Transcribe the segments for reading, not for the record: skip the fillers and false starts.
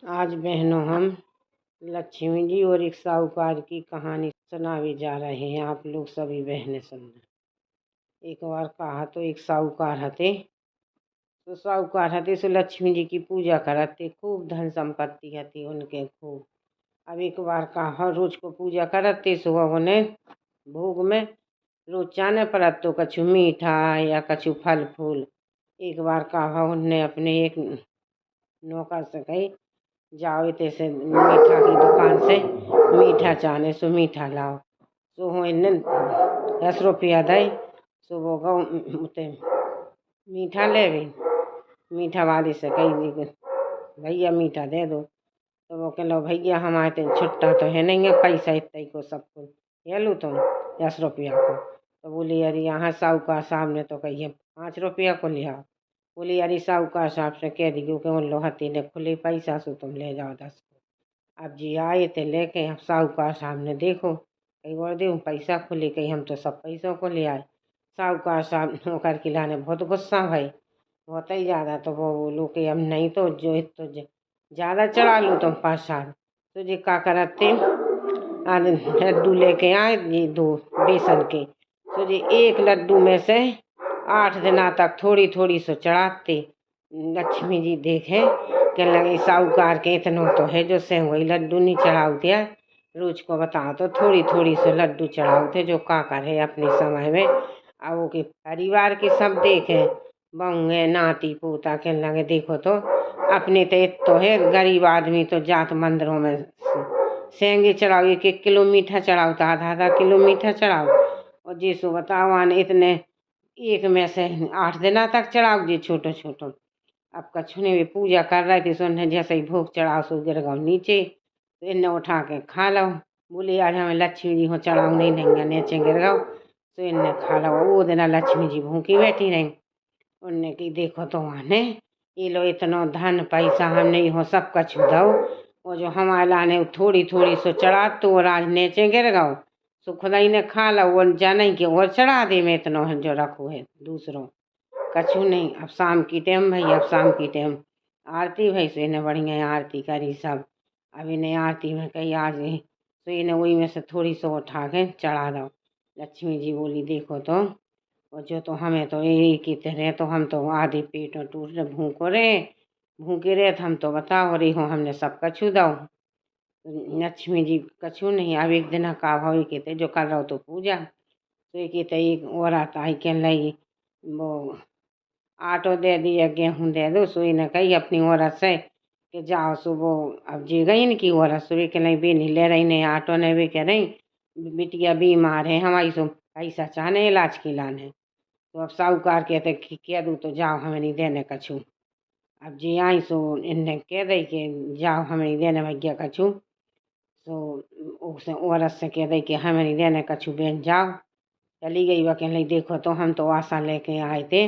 आज बहनों हम लक्ष्मी जी और एक साहूकार की कहानी सुनावे जा रहे हैं। आप लोग सभी बहनें सुनना। एक बार कहा तो एक साहूकार हते। तो साहूकार हते सो लक्ष्मी जी की पूजा करते, खूब धन संपत्ति हती उनके खूब। अब एक बार कहा रोज को पूजा करते सो उन्हें भोग में रोज चाने पड़त तो कछु मीठा या कछु फल फूल। एक बार कहा उनने अपने एक नौकर से कही, जाओ इतने से मीठा की दुकान से मीठा चाने सो मीठा लाओ। सो हो इन्हें 10 रुपया दे। सो वो गौ उते मीठा ले गई। मीठा वाले से कही, भैया मीठा दे दो। तो वो कह लो भैया हमारे तो छुट्टा तो है नहीं है पैसा इतना को सब कुछ ये लो तुम 10 रुपया को। तो बोली अरे यहाँ साहूकार साहब ने तो कहिए 5 रुपया को ले आओ। बोली अरे साहूकार साहब से कह दी क्योंकि उन लोहती ने खुले पैसा सो तुम ले जाओ 10 को। अब जी आए थे लेके। अब साहूकार साहब ने देखो कहीं और दे पैसा खुले, कहीं हम तो सब पैसों को ले आए। साहूकार साहब नौकर की लाने बहुत गुस्सा भाई, बहुत ही ज़्यादा। तो वो बोलो कि अब नहीं तो जो तो ज़्यादा चढ़ा लो तुम 5 साल। तो जी का करते लड्डू लेके आए ये 2 बेसन के। तो जी एक लड्डू में से 8 दिन तक थोड़ी थोड़ी सो चढ़ाते। लक्ष्मी जी देखे कह लगे साहूकार के इतना तो है जो से वही लड्डू नहीं चढ़ाओ दिया। रोज को बताओ तो थोड़ी थोड़ी से लड्डू चढ़ाओ थे जो का करे अपने समय में। अब वो के परिवार के सब देखे बहुए नाती पोता के लगे देखो तो अपने तो है गरीब आदमी तो जात मंदिरों में सेंगे चढ़ाओ, 1-1 किलो मीठा चढ़ाओ तो आधा-आधा किलो मीठा चढ़ाओ। और जिसको बताओ आने इतने एक में से 8 दिन तक चढ़ाओ जी छोटो छोटो। अब कछु ने भी पूजा कर रहे थे सुनने जैसे ही भोग चढ़ाओ सो गिर गओ नीचे। तो इन्हें उठा के खा लो। बोली आज हमें लक्ष्मी जी हो चढ़ाओ नहीं देंगे नीचे गिर गओ। तो इन्हें खा लो। वो दिन लक्ष्मी जी भूखी बैठी रही। उनने की देखो तो आने ये लो इतना धन पैसा हमने हो सब कछु दो। वो जो हमारे लाने थोड़ी थोड़ी सो चढ़ा तो राज नीचे गिर गओ। सो खुदा ही ने खा लो वो जाने की और चढ़ा दे में इतना जो रखो है दूसरों कछु नहीं। अब शाम की टाइम भाई, अब शाम की टाइम आरती भाई सो इन्हें बढ़िया आरती करी सब। अब इन्हें आरती में कही आज तो इन्हें वही में से थोड़ी सो उठा के चढ़ा दो। लक्ष्मी जी बोली देखो तो और जो तो हमें तो यही की तरह तो हम तो आधे पेट और टूट रहे भूखे रहे तो हम तो बताओ रही हो हमने सब कछु दो। लक्ष्मी जी कछु नहीं। अब एक दिन का भाई कहते जो कर रहो तो पूजा। तो ये कहते एक औरत आई कह लगी वो आटो दे दिया गेहूँ दे दो। सुई ने कही अपनी औरत से कि जाओ सुबह। अब जी गई इनकी औरत सुबह के नहीं भी नहीं ले रही नहीं आटो ने भी कह रही बिटिया बीमार है हमारी सो पैसा चाहने इलाज की लाने। तो अब साहूकार कहते कि कह दूँ तो जाओ हमें नहीं देने कछु। अब जी आई सो इनने कह दई कि जाओ हमें नहीं देने भैया कछु। तो उसे औरत से कह दई कि हमें नहीं देने कछु बहन जाओ। चली गई वह कहने लगी देखो तो हम तो आशा लेके आए थे।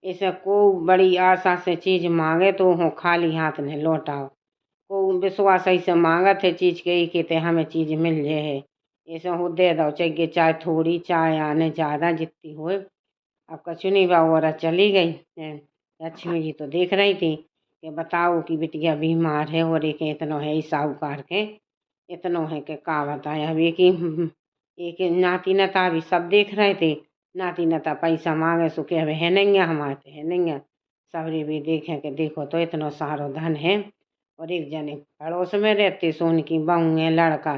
इसे को बड़ी आशा से चीज मांगे तो हो खाली हाथ ने लौटाओ। को विश्वास ऐसे मांगत है चीज के ही कहते हमें चीज मिल जाए। ऐसे हो दे दो चाहिए चाहे थोड़ी चाहे आने ज़्यादा जितनी हो। अब कछु नहीं बा औरत चली गई। लक्ष्मी जी तो देख रही थी कि बताओ कि बिटिया बीमार है और एक इतना है साहूकार के इतना है कि का बताया। अब एक नाती नता भी सब देख रहे थे। नाती नता पैसा मांगे सो के है नहीं हमारे तो है नहीं। सबरे भी देखे कि देखो तो इतना सारो धन है। और एक जने पड़ोस में रहते सो उनकी बहू है लड़का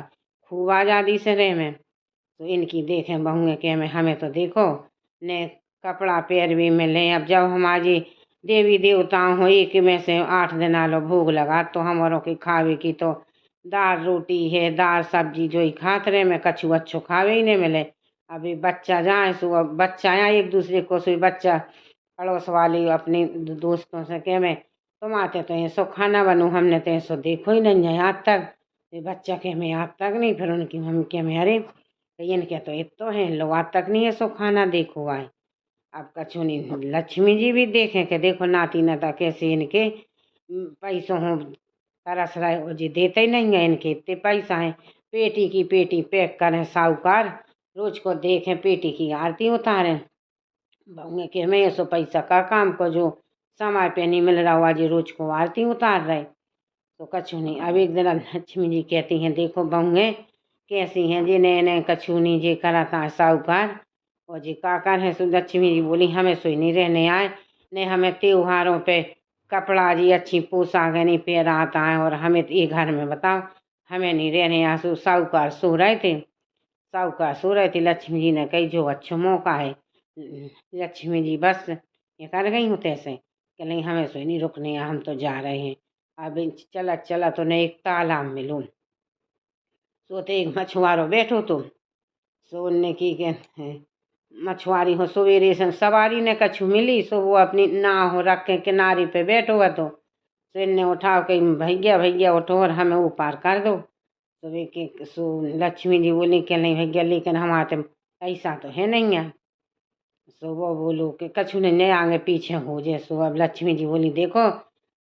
खूब आज़ादी से रहे में। तो इनकी देखें बहू के में हमें तो देखो ने कपड़ा पैर भी मिले। अब जब हमारी देवी देवता हो एक में से 8 दिन आलो भोग लगा तो हमारों की खावे की तो दाल रोटी है दाल सब्जी जो ही खात रहे में कछु अच्छो खावे ही नहीं मिले। अभी बच्चा जाए सो अब बच्चा आए एक दूसरे को सो बच्चा पड़ोस वाली अपने दोस्तों से कह में तुम आते तो ये सो खाना बनू हमने तो ऐसो देखो ही नहीं है आज तक। ये बच्चा के में आज तक नहीं। फिर उनकी मम्मी के में अरे इनके तो इतो है लो आज तक नहीं है सो खाना देखो आए। अब कछु नहीं। लक्ष्मी जी भी देखें कि देखो नाती नाता कैसे इनके पैसों हो तरस रहे हो जी देते ही नहीं है इनके इतने पैसा है। पेटी की पेटी पैक करें साहूकार रोज को देखें पेटी की आरती उतारें। बहुए के में ऐसो पैसा का काम को जो समय पे नहीं मिल रहा हुआ जी रोज को आरती उतार रहे। तो कछु नहीं। अब एक दिन लक्ष्मी जी कहती हैं, देखो बहुएं कैसी हैं जी, नए नए कछु नहीं जे कराता है साहूकार और जी काकर है। सो लक्ष्मी जी बोली, हमें सोई नहीं रहने आए, ने हमें त्योहारों पे कपड़ा जी अच्छी पोशाक नहीं पहना आता है, और हमें ये घर में बताओ हमें नहीं रहने यहाँ। सो साहूकार सो रहे थे, साहूकार सो रहे थे। लक्ष्मी जी ने कही, जो अच्छा मौका है। लक्ष्मी जी बस ये कर गई हूँ तैसे कि नहीं, हमें सोई नहीं रुकने, हम तो जा रहे हैं। अब चला चला तो ने एक तालाब मिलूं, सोते एक मछुआरो बैठो तो सो उनने की कहते हैं, मछुआरी हो सवेरे से सवारी ने कछु मिली, सो वो अपनी नाव हो रख के किनारे पे बैठो हुआ तो इनने उठाओ कहीं, भैया भैया उठो और हमें वो पार कर दो। तो वे के सो लक्ष्मी जी बोली कि नहीं भैया, लेकिन हमारे ऐसा तो है नहीं है। सो वो बोलो कि कछु नहीं आगे पीछे हो जाए। सो अब लक्ष्मी जी बोली, देखो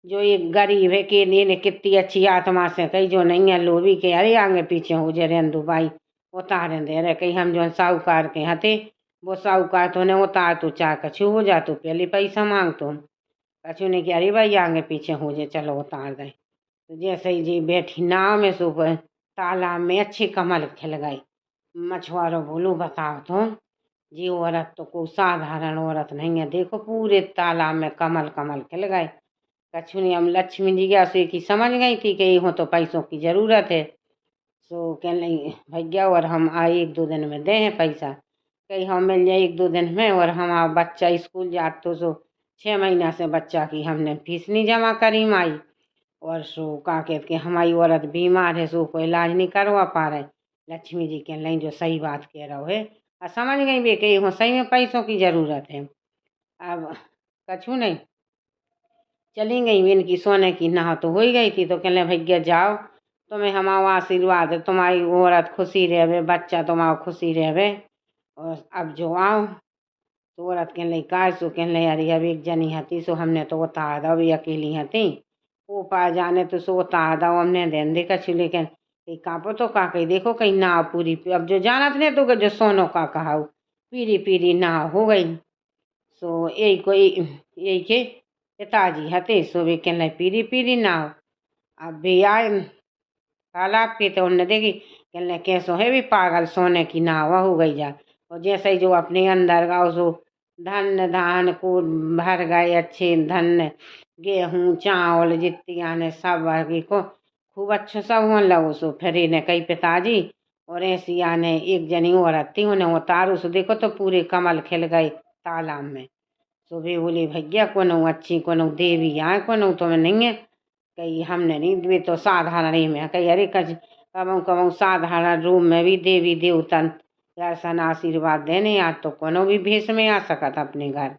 जो ये गरीब है कि ने कितनी अच्छी आत्मा से कही, जो नहीं है लोभी के अरे आगे पीछे हो जाए रेंदू भाई उतारे दे रहे। कही हम जो साहूकार के हथे, वो साहूकार तो ने उतार तो चाह कछु हो जा, तो पहले पैसा मांग तो कछु ने कि अरे भाई आगे पीछे हो जाए चलो उतार दे। तो जैसे ही जी बैठी नाव में, सो तालाब में अच्छे कमल खिल गए। मछुआरों बोलो, बताओ तो जी औरत तो कोई साधारण औरत नहीं है, देखो पूरे तालाब में कमल कमल खिल गए। कछु नहीं, हम लक्ष्मी जी क्या से की समझ गई थी कि हो तो पैसों की जरूरत है। सो कह नहीं भैया, और हम आए एक दो दिन में दे हैं पैसा। कहीं हम मिल जाए एक दो दिन में, और हमारा बच्चा स्कूल जात तो सो 6 महीना से बच्चा की हमने फीस नहीं जमा करी माई, और सो का कहते कि हमारी औरत बीमार है, सो कोई इलाज नहीं करवा पा रहे। लक्ष्मी जी कह नहीं, जो सही बात कह रहे है, और समझ गई वे कि हो सही में पैसों की जरूरत है। अब कछु नहीं, चली गई इनकी सोने की नाव तो हो ही गई थी। तो कहने भैया जाओ, तुम्हें हमारा आशीर्वाद है, तुम्हारी औरत खुशी रहे, बच्चा तुम्हारा खुशी रहे, और अब जो आओ। तो औरत कहने लगी, काय सो कहने लगी, अरे अब एक जनी हती सो हमने तो उतार दो, अभी अकेली हती वो पा जाने तो सो उतार दो हमने देन दे कछु। लेकिन कापो तो का कही, देखो कहीं नाव पूरी अब जो जानत नहीं तो जो सोनो का कहा पीरी पीरी नाव हो गई। सो यही कोई यही के पिताजी हते, सो वे कहने पीरी पीरी नाव। अब भी आए तालाब पे तो उनने देखी, कहने कैसो है भी पागल, सोने की नाव हो गई जा। और जैसे ही जो अपने अंदर गाओ, सो धन धान को भर गए अच्छे धन, गेहूं चावल जितनी आने सब आगे को खूब अच्छा सब होने लगो। सो फिर इन्हें कही पिताजी, और ऐसी आने एक जनी औरत थी उन्हें उतारू, सो देखो तो पूरे कमल खिल गए तालाब में। सो वे बोली, भैया कोनो अच्छी कोनो देवी आए कोनो तुम्हें नहीं है। कही हमने नहीं, वे तो साधारण ही में कही, अरे कच कबू कबू साधारण रूप में भी देवी देवतन दर्शन आशीर्वाद देने, आज तो कोनो भी भेष में आ सकत अपने घर।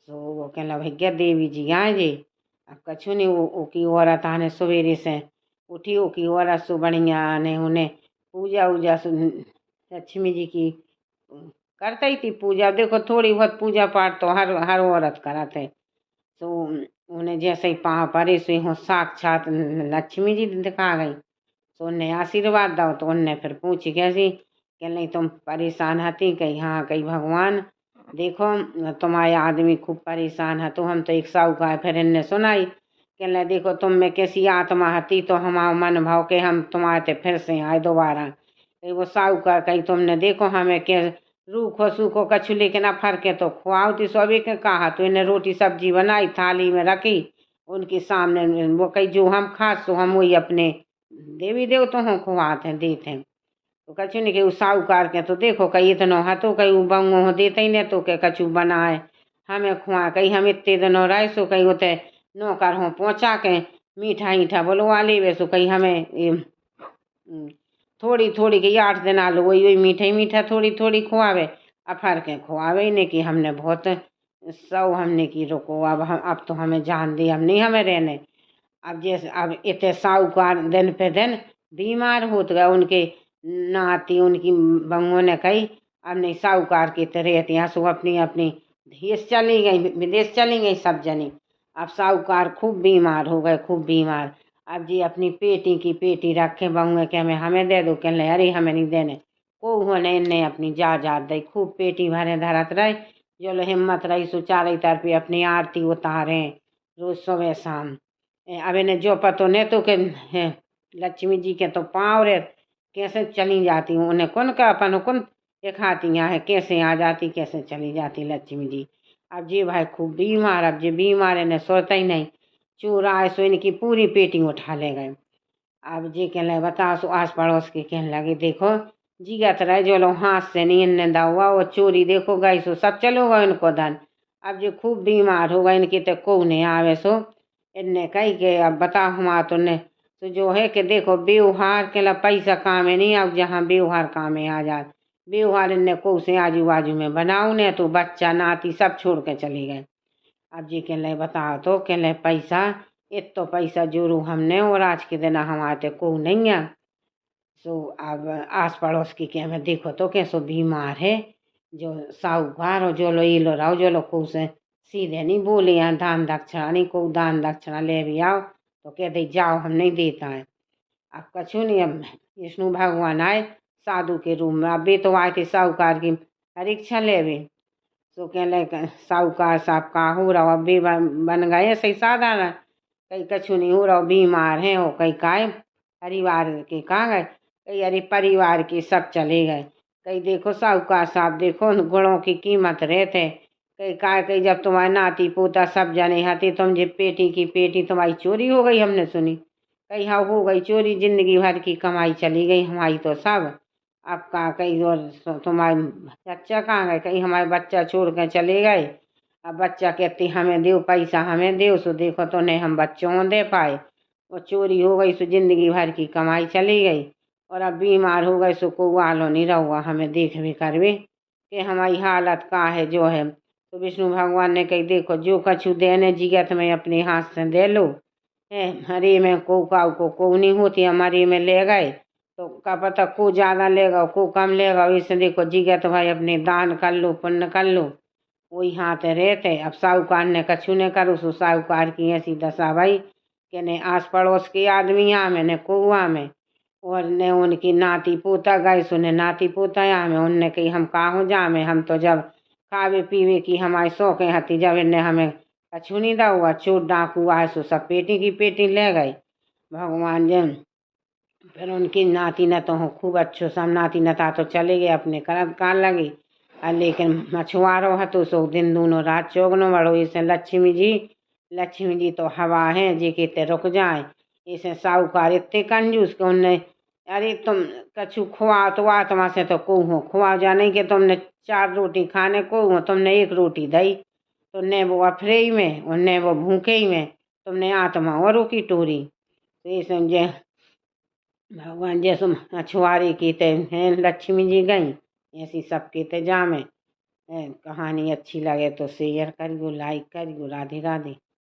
सो वो कहला भैया देवी जी आए जी। अब कछु नहीं, वो की औरत आने सवेरे से उठी, वो की औरत सो बढ़िया आने उन्हें पूजा उजा लक्ष्मी जी की करते ही थी पूजा। देखो थोड़ी बहुत पूजा पाठ तो हर हर औरत करते। तो उन्हें जैसे ही पाँव पड़े सो हो साक्षात लक्ष्मी जी दिखा गई। तो उन्हें आशीर्वाद दो। तो उनने फिर पूछी कैसी, कि नहीं तुम परेशान हती, कही हाँ, कही भगवान देखो तुम्हारे आदमी खूब परेशान है, तो हम तो एक साहूकार फिर इनने सुनाई, कहने देखो तुम में कैसी आत्मा हती, तो हमारा मन भाव के हम तुम्हारे फिर से आए दोबारा। कही वो साहूकार कही, तुमने देखो हमें के रूखो सूखो कछु लेकिन अफर के तो खुआओ थी। सभी के कहा तो इन्हें रोटी सब्जी बनाई थाली में रखी उनके सामने। वो कही जो हम खा सो हम वही अपने देवी देवतों को खुआते हैं देते हैं। तो कछु नहीं के साहूकार के तो देखो कहीं इतनो हतो, कहीं बंगो हो देते ही नहीं तो के कछु बनाए हमें खुआ। कहीं हम इतने दिनों रहे, सो कहीं होते नौकर हो पहुँचा के मीठा ईठा बोलवा ले वे। सो कहीं हमें थोड़ी थोड़ी के 8 दिन आलू वही वही मीठा ही मीठा थोड़ी थोड़ी खुआवे, अफर के खुआवे ही नहीं कि हमने बहुत सौ हमने की रुको अब तो हमें जान दी, हम नहीं हमें रहने। अब जैसे अब इतने साहूकार दिन पे दिन बीमार होत गए, उनके नाती उनकी बंगों ने कही अब नहीं साहूकार की तरह रहती हैं। सो अपनी अपनी देश चली गई, विदेश चली गई सब जनी। अब साहूकार खूब बीमार हो गए, खूब बीमार। अब जी अपनी पेटी की पेटी रखे बंगुए के हमें दे दो, कहने अरे हमें नहीं देने को होने इन्हें अपनी जा दे खूब पेटी भरे धरत रहे। जो हिम्मत रही सो चारे तरफ अपनी आरती उतारे रोज सुबह शाम। अब इन्हें जो पतो ने तो के लक्ष्मी जी के तो पाँव रे कैसे चली जाती हूँ, उन्हें कौन का अपन कौन दिखाती है कैसे आ जाती कैसे चली जाती लक्ष्मी जी। अब जी भाई खूब बीमार, अब जी बीमार इन्हें सोता ही नहीं, चोर आए सो इनकी पूरी पेटी उठा ले गए। अब जी कहने लगे बताओ, सो आस पड़ोस के कहने लगे देखो जिगत रहे जो लोग हाथ से नहीं इन्हें हुआ वो चोरी देखो गई सो सब चलो गए इनको धन। अब जो खूब बीमार हो गए इनकी तो को नहीं आवे सो इनने कही के अब बताओ हमारा तो ने तो जो है कि देखो व्यवहार के ला पैसा काम है नहीं, अब जहाँ व्यवहार काम है आ जाए व्यवहार इनने को से आजू बाजू में बनाऊ ने तो बच्चा नाती सब छोड़ के चले गए। अब जी कहने लगे बताओ तो कहने लगे पैसा इत तो पैसा जोरू हमने और आज के दिन हमारे को नहीं है। सो अब आस पड़ोस की के हमें देखो तो कैसो बीमार है जो साहूकार हो जो लो ये लो रहो जो लो को से सीधे नहीं बोले यहाँ दान दक्षिणा नहीं को दान दक्षिणा ले भी आओ तो कह दे जाओ हम नहीं देता है। अब कछु नहीं, अब विष्णु भगवान आए साधु के रूम में, अब भी तो आए थे साहूकार की परीक्षा ले भी तो कह लगे साहूकार साहब का हो रहा अब भी बन गए सही साधारण कहीं कछु नहीं हो रहा बीमार है हो कहीं काय परिवार के कहाँ गए कहीं अरे परिवार के सब चले गए कहीं देखो साहूकार साहब देखो गुणों की कीमत रहते कहीं काय कहीं जब तुम्हारे नाती पोता सब जने हाथी तुम जब पेटी की पेटी तुम्हारी चोरी हो गई हमने सुनी कहीं हाँ हो गई चोरी जिंदगी भर की कमाई चली गई हमारी तो सब। अब कहाँ कहीं और तुम्हारे बच्चा कहाँ गए कहीं हमारे बच्चा छोड़ के चले गए। अब बच्चा कहती हमें दो पैसा हमें दो सो देखो तो नहीं हम बच्चों को दे पाए वो चोरी हो गई सो जिंदगी भर की कमाई चली गई और अब बीमार हो गए सो को वालो नहीं रहुआ हमें देख भी करवे कि हमारी हालत का है जो है। तो विष्णु भगवान ने कही देखो जो कछु देने जिगत में अपने हाथ से दे लो है हरे में को काऊ को नहीं होती हमारे में ले गए तो का पता को ज़्यादा लेगा को कम लेगा इसे देखो जिगत भाई अपने दान कर लो पुण्य कर लो वही हाथ रहते। अब साहूकार ने कछु ने करो सो साहूकार की ऐसी दशा भाई कि ने आस पड़ोस के आदमी यहाँ में ने कुआ में और ने उनकी नाती पोता गए सो ने नाती पोता यहाँ में उनने कही हम कहाँ जा में हम तो जब खावे पीवे की हमारे शौक़ें हती जब इनने हमें कछु नहीं दा हुआ चोर डाकू आए सो सब पेटी की पेटी ले गए भगवान जन। फिर उनकी नाती न तो हो खूब अच्छो सब नाती नता तो चले गए अपने करत कार लगी लेकिन मछुआरो है तो सो दिन दोनों रात चौगनो बड़ो इसे लक्ष्मी जी तो हवा है जी के रुक जाए इसे साहूकार इतने कंजूस के उनने अरे तुम कछु खुआ तो आत्मा से तो को हो खुआ जाने के तुमने 4 रोटी खाने को हो तुमने 1 रोटी दई तो ने वो अफरे में और ने वो भूखे ही में तुमने आत्मा औरों की टोरी तो ये समझे भगवान जैसो मछुआरे की ते हैं लक्ष्मी जी गई ऐसी सबके ते जामे। कहानी अच्छी लगे तो शेयर करियो लाइक करियो। राधे राधे।